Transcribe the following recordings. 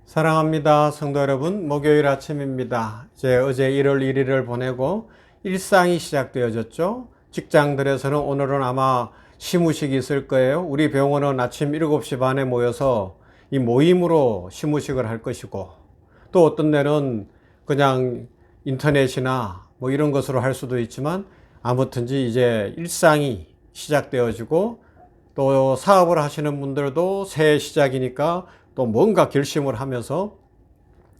사랑합니다. 성도 여러분, 목요일 아침입니다. 이제 어제 1월 1일을 보내고 일상이 시작되어졌죠. 직장들에서는 오늘은 아마 시무식이 있을 거예요. 우리 병원은 아침 7시 반에 모여서 이 모임으로 시무식을 할 것이고, 또 어떤 데는 그냥 인터넷이나 뭐 이런 것으로 할 수도 있지만, 아무튼지 이제 일상이 시작되어지고, 또 사업을 하시는 분들도 새해 시작이니까 또 뭔가 결심을 하면서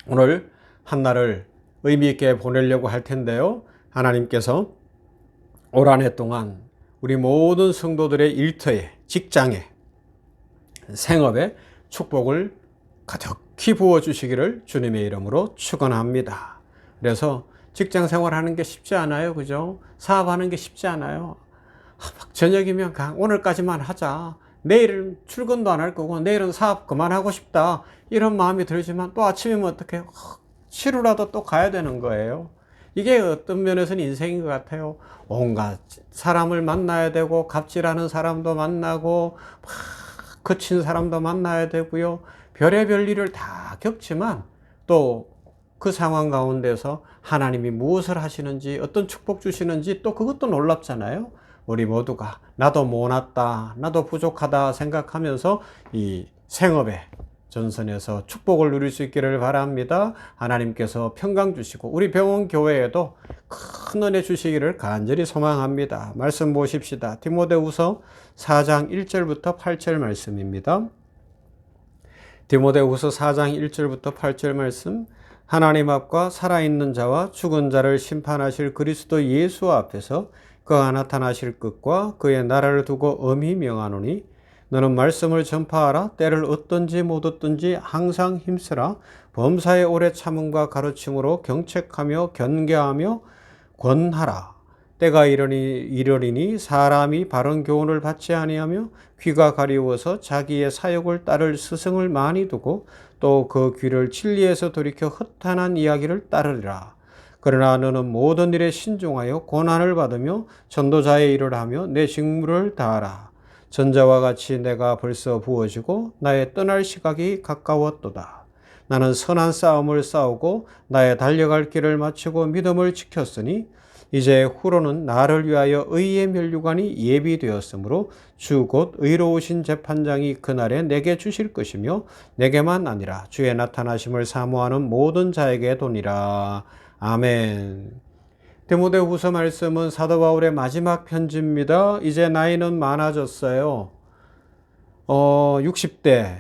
오늘 한날을 의미 있게 보내려고 할 텐데요. 하나님께서 올 한 해 동안 우리 모든 성도들의 일터에, 직장에, 생업에 축복을 가득히 부어주시기를 주님의 이름으로 축원합니다. 그래서 직장 생활하는 게 쉽지 않아요. 그죠? 사업하는 게 쉽지 않아요. 저녁이면 오늘까지만 하자. 내일은 출근도 안 할 거고 내일은 사업 그만하고 싶다. 이런 마음이 들지만 또 아침이면 어떻게 치루라도 또 가야 되는 거예요. 이게 어떤 면에서는 인생인 것 같아요. 온갖 사람을 만나야 되고 갑질하는 사람도 만나고 막 거친 사람도 만나야 되고요. 별의별 일을 다 겪지만 또 그 상황 가운데서 하나님이 무엇을 하시는지 어떤 축복 주시는지 또 그것도 놀랍잖아요. 우리 모두가 나도 못났다, 나도 부족하다 생각하면서 이 생업의 전선에서 축복을 누릴 수 있기를 바랍니다. 하나님께서 평강 주시고 우리 병원 교회에도 큰 은혜 주시기를 간절히 소망합니다. 말씀 보십시다. 디모데후서 4장 1절부터 8절 말씀입니다. 디모데후서 4장 1절부터 8절 말씀. 하나님 앞과 살아있는 자와 죽은 자를 심판하실 그리스도 예수 앞에서 그가 나타나실 것과 그의 나라를 두고 엄히 명하노니 너는 말씀을 전파하라. 때를 얻든지 못 얻든지 항상 힘쓰라. 범사의 오래 참음과 가르침으로 경책하며 견계하며 권하라. 때가 이러리니 사람이 바른 교훈을 받지 아니하며 귀가 가리워서 자기의 사욕을 따를 스승을 많이 두고 또 그 귀를 진리에서 돌이켜 허탄한 이야기를 따르리라. 그러나 너는 모든 일에 신중하여 고난을 받으며 전도자의 일을 하며 내 직무를 다하라. 전자와 같이 내가 벌써 부어지고 나의 떠날 시각이 가까웠도다. 나는 선한 싸움을 싸우고 나의 달려갈 길을 마치고 믿음을 지켰으니 이제 후로는 나를 위하여 의의 면류관이 예비되었으므로 주 곧 의로우신 재판장이 그날에 내게 주실 것이며 내게만 아니라 주의 나타나심을 사모하는 모든 자에게 도니라. 아멘. 디모데후서 말씀은 사도 바울의 마지막 편지입니다. 이제 나이는 많아졌어요. 60대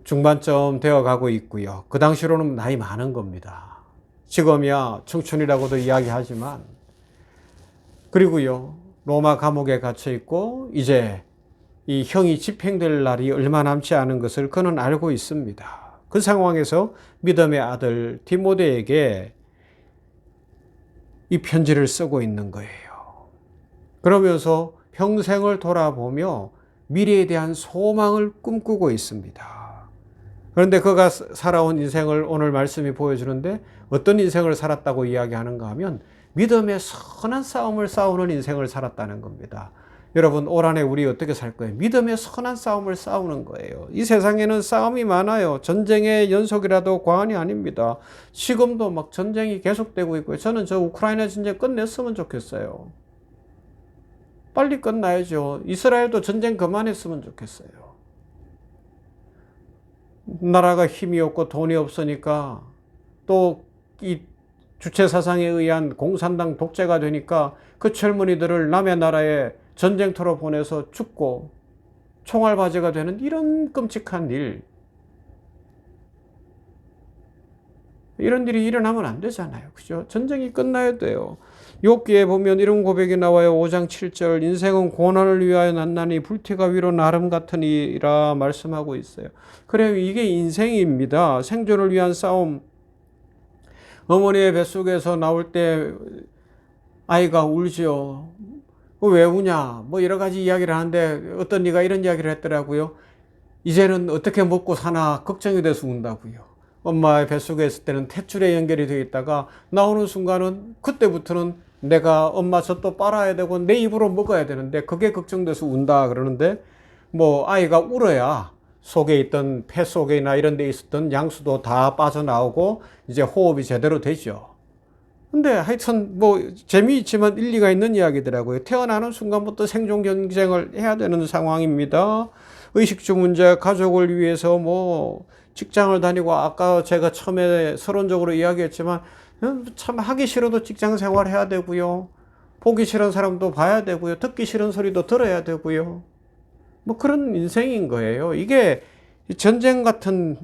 중반쯤 되어 가고 있고요. 그 당시로는 나이 많은 겁니다. 지금이야 청춘이라고도 이야기하지만, 그리고요 로마 감옥에 갇혀 있고 이제 이 형이 집행될 날이 얼마 남지 않은 것을 그는 알고 있습니다. 그 상황에서 믿음의 아들 디모데에게 이 편지를 쓰고 있는 거예요. 그러면서 평생을 돌아보며 미래에 대한 소망을 꿈꾸고 있습니다. 그런데 그가 살아온 인생을 오늘 말씀이 보여주는데 어떤 인생을 살았다고 이야기하는가 하면 믿음의 선한 싸움을 싸우는 인생을 살았다는 겁니다. 여러분, 올 한 해 우리 어떻게 살 거예요? 믿음의 선한 싸움을 싸우는 거예요. 이 세상에는 싸움이 많아요. 전쟁의 연속이라도 과언이 아닙니다. 지금도 막 전쟁이 계속되고 있고요. 저는 저 우크라이나 전쟁 끝냈으면 좋겠어요. 빨리 끝나야죠. 이스라엘도 전쟁 그만했으면 좋겠어요. 나라가 힘이 없고 돈이 없으니까 또 이 주체 사상에 의한 공산당 독재가 되니까 그 젊은이들을 남의 나라에 전쟁터로 보내서 죽고 총알바지가 되는 이런 끔찍한 일, 이런 일이 일어나면 안 되잖아요. 그죠? 전쟁이 끝나야 돼요. 욥기에 보면 이런 고백이 나와요. 5장 7절. 인생은 고난을 위하여 났나니 불티가 위로 나름 같으니라 말씀하고 있어요. 그래요. 이게 인생입니다. 생존을 위한 싸움. 어머니의 뱃속에서 나올 때 아이가 울지요. 왜 우냐? 뭐 여러 가지 이야기를 하는데 어떤 이가 이런 이야기를 했더라고요. 이제는 어떻게 먹고 사나 걱정이 돼서 운다고요. 엄마의 뱃속에 있을 때는 탯줄에 연결이 되어 있다가 나오는 순간은 그때부터는 내가 엄마 젖도 빨아야 되고 내 입으로 먹어야 되는데 그게 걱정돼서 운다 그러는데, 뭐 아이가 울어야 속에 있던 폐 속이나 이런 데 있었던 양수도 다 빠져나오고 이제 호흡이 제대로 되죠. 근데 하여튼 뭐 재미있지만 일리가 있는 이야기더라고요. 태어나는 순간부터 생존 경쟁을 해야 되는 상황입니다. 의식주 문제, 가족을 위해서 뭐 직장을 다니고, 아까 제가 처음에 서론적으로 이야기했지만 참 하기 싫어도 직장 생활해야 되고요. 보기 싫은 사람도 봐야 되고요. 듣기 싫은 소리도 들어야 되고요. 뭐 그런 인생인 거예요. 이게 전쟁 같은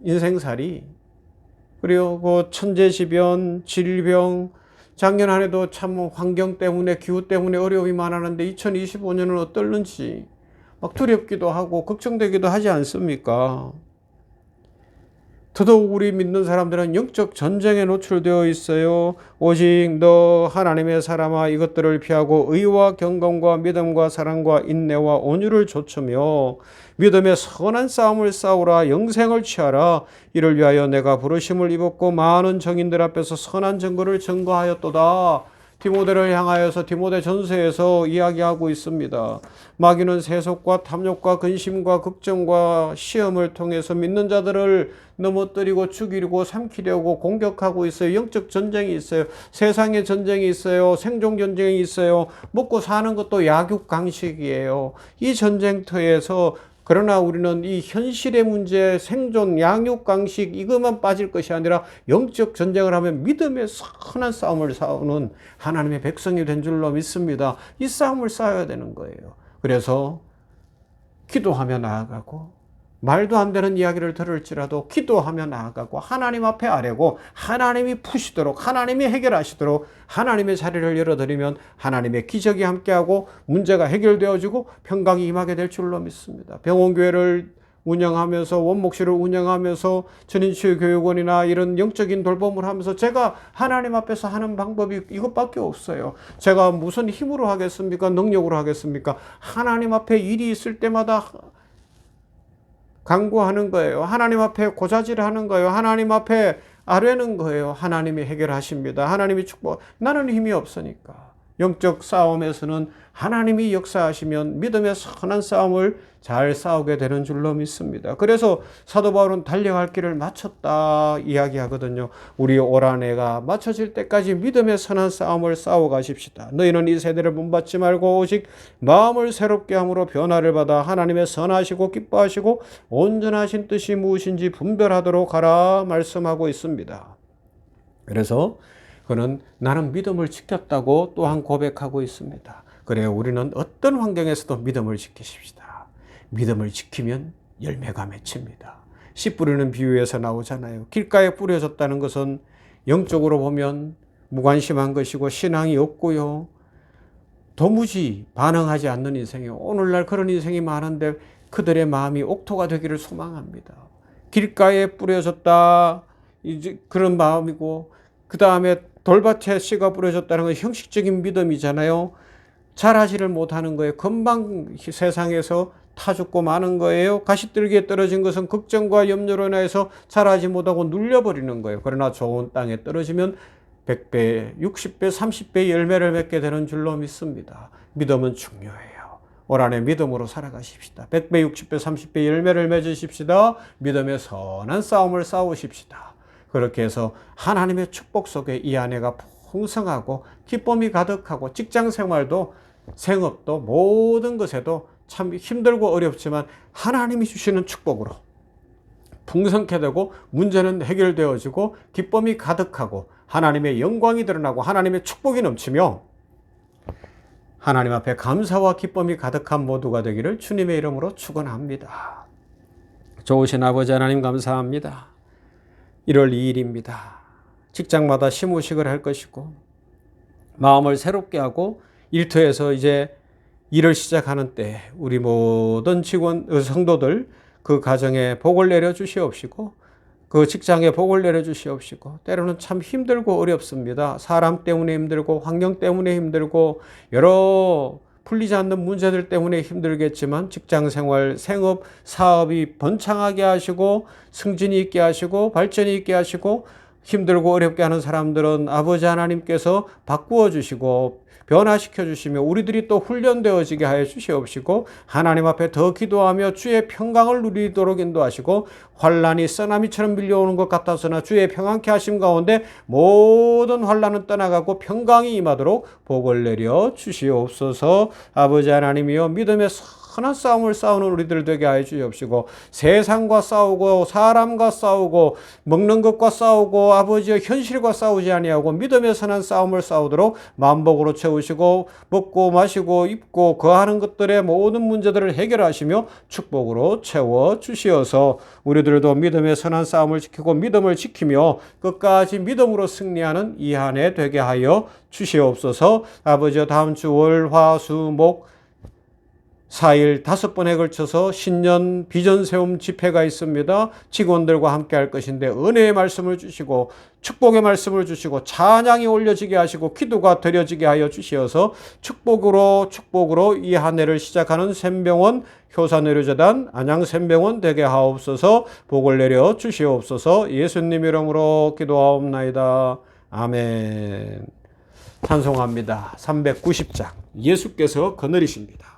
인생살이. 그리고 그 천재지변, 질병, 작년 한 해도 참 환경 때문에, 기후 때문에 어려움이 많았는데 2025년은 어떨는지 막 두렵기도 하고 걱정되기도 하지 않습니까? 더더욱 우리 믿는 사람들은 영적 전쟁에 노출되어 있어요. 오직 너 하나님의 사람아, 이것들을 피하고 의와 경건과 믿음과 사랑과 인내와 온유를 좇으며 믿음의 선한 싸움을 싸우라. 영생을 취하라. 이를 위하여 내가 부르심을 입었고 많은 정인들 앞에서 선한 증거를 증거하였도다. 디모데를 향하여서 디모데 전서에서 이야기하고 있습니다. 마귀는 세속과 탐욕과 근심과 걱정과 시험을 통해서 믿는 자들을 넘어뜨리고 죽이려고 삼키려고 공격하고 있어요. 영적 전쟁이 있어요. 세상의 전쟁이 있어요. 생존 전쟁이 있어요. 먹고 사는 것도 약육강식이에요. 이 전쟁터에서 그러나 우리는 이 현실의 문제, 생존, 양육강식 이것만 빠질 것이 아니라 영적 전쟁을 하면 믿음의 선한 싸움을 싸우는 하나님의 백성이 된 줄로 믿습니다. 이 싸움을 싸워야 되는 거예요. 그래서 기도하며 나아가고, 말도 안 되는 이야기를 들을지라도 기도하며 나아가고, 하나님 앞에 아뢰고 하나님이 푸시도록, 하나님이 해결하시도록 하나님의 자리를 열어드리면 하나님의 기적이 함께하고 문제가 해결되어지고 평강이 임하게 될 줄로 믿습니다. 병원교회를 운영하면서, 원목실을 운영하면서, 전인치유교육원이나 이런 영적인 돌봄을 하면서 제가 하나님 앞에서 하는 방법이 이것밖에 없어요. 제가 무슨 힘으로 하겠습니까? 능력으로 하겠습니까? 하나님 앞에 일이 있을 때마다 간구하는 거예요. 하나님 앞에 고자질하는 거예요. 하나님 앞에 아뢰는 거예요. 하나님이 해결하십니다. 하나님이 축복. 나는 힘이 없으니까. 영적 싸움에서는 하나님이 역사하시면 믿음의 선한 싸움을 잘 싸우게 되는 줄로 믿습니다. 그래서 사도 바울은 달려갈 길을 마쳤다 이야기하거든요. 우리 올 한 해가 마쳐질 때까지 믿음의 선한 싸움을 싸워 가십시다. 너희는 이 세대를 본받지 말고 오직 마음을 새롭게 함으로 변화를 받아 하나님의 선하시고 기뻐하시고 온전하신 뜻이 무엇인지 분별하도록 하라 말씀하고 있습니다. 그래서 그는 나는 믿음을 지켰다고 또한 고백하고 있습니다. 그래요. 우리는 어떤 환경에서도 믿음을 지키십시다. 믿음을 지키면 열매가 맺힙니다. 씨 뿌리는 비유에서 나오잖아요. 길가에 뿌려졌다는 것은 영적으로 보면 무관심한 것이고 신앙이 없고요. 도무지 반응하지 않는 인생이에요. 오늘날 그런 인생이 많은데 그들의 마음이 옥토가 되기를 소망합니다. 길가에 뿌려졌다, 이제 그런 마음이고, 그 다음에 돌밭에 씨가 뿌려졌다는 건 형식적인 믿음이잖아요. 잘하지를 못하는 거예요. 금방 세상에서 타 죽고 마는 거예요. 가시들기에 떨어진 것은 걱정과 염려로 인해서 자라지 못하고 눌려버리는 거예요. 그러나 좋은 땅에 떨어지면 100배, 60배, 30배 열매를 맺게 되는 줄로 믿습니다. 믿음은 중요해요. 올 한해 믿음으로 살아가십시다. 100배, 60배, 30배 열매를 맺으십시다. 믿음의 선한 싸움을 싸우십시다. 그렇게 해서 하나님의 축복 속에 이 한 해가 풍성하고 기쁨이 가득하고, 직장 생활도 생업도 모든 것에도 참 힘들고 어렵지만 하나님이 주시는 축복으로 풍성케 되고, 문제는 해결되어지고, 기쁨이 가득하고, 하나님의 영광이 드러나고, 하나님의 축복이 넘치며 하나님 앞에 감사와 기쁨이 가득한 모두가 되기를 주님의 이름으로 축원합니다. 좋으신 아버지 하나님 감사합니다. 1월 2일입니다. 직장마다 시무식을 할 것이고, 마음을 새롭게 하고 일터에서 이제 일을 시작하는 때 우리 모든 직원, 성도들 그 가정에 복을 내려 주시옵시고, 그 직장에 복을 내려 주시옵시고, 때로는 참 힘들고 어렵습니다. 사람 때문에 힘들고, 환경 때문에 힘들고, 여러 풀리지 않는 문제들 때문에 힘들겠지만 직장생활, 생업, 사업이 번창하게 하시고 승진이 있게 하시고 발전이 있게 하시고 힘들고 어렵게 하는 사람들은 아버지 하나님께서 바꾸어 주시고 변화시켜 주시며 우리들이 또 훈련되어지게 하여 주시옵시고 하나님 앞에 더 기도하며 주의 평강을 누리도록 인도하시고 환난이 쓰나미처럼 밀려오는 것 같아서나 주의 평안케 하심 가운데 모든 환난은 떠나가고 평강이 임하도록 복을 내려 주시옵소서. 아버지 하나님이여 믿음의 선한 싸움을 싸우는 우리들 되게 하여 주시옵시고 세상과 싸우고 사람과 싸우고 먹는 것과 싸우고 아버지의 현실과 싸우지 아니하고 믿음의 선한 싸움을 싸우도록 만복으로 채우시고 먹고 마시고 입고 거하는 것들의 모든 문제들을 해결하시며 축복으로 채워 주시어서 우리들도 믿음의 선한 싸움을 지키고 믿음을 지키며 끝까지 믿음으로 승리하는 이 한 해 되게 하여 주시옵소서. 아버지여 다음 주 월, 화, 수, 목 4일 5번에 걸쳐서 신년 비전 세움 집회가 있습니다. 직원들과 함께 할 것인데 은혜의 말씀을 주시고 축복의 말씀을 주시고 찬양이 올려지게 하시고 기도가 드려지게 하여 주시어서 축복으로 이 한 해를 시작하는 샘병원 효산의료재단 안양샘병원 되게 하옵소서. 복을 내려 주시옵소서. 예수님 이름으로 기도하옵나이다. 아멘. 찬송합니다. 390장 예수께서 거느리십니다.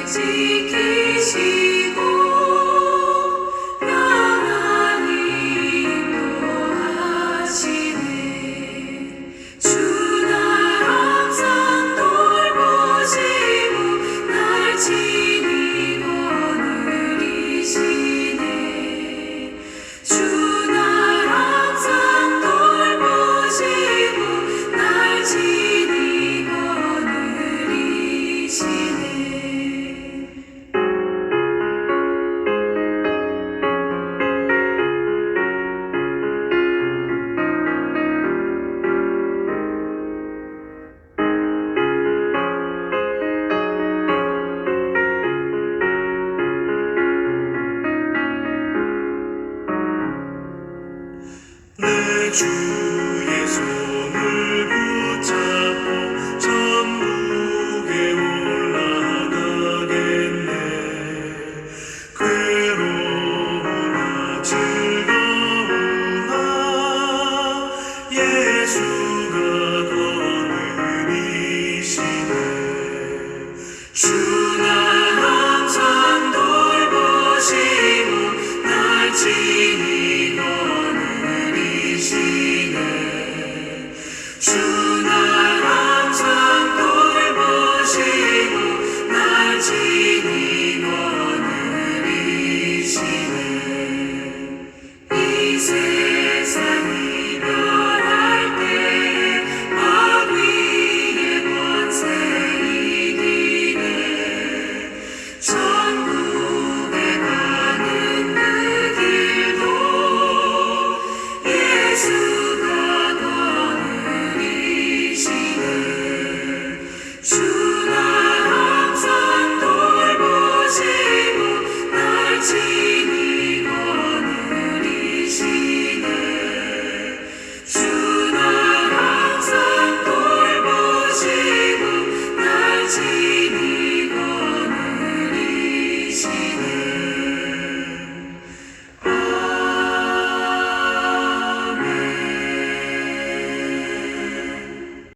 지키시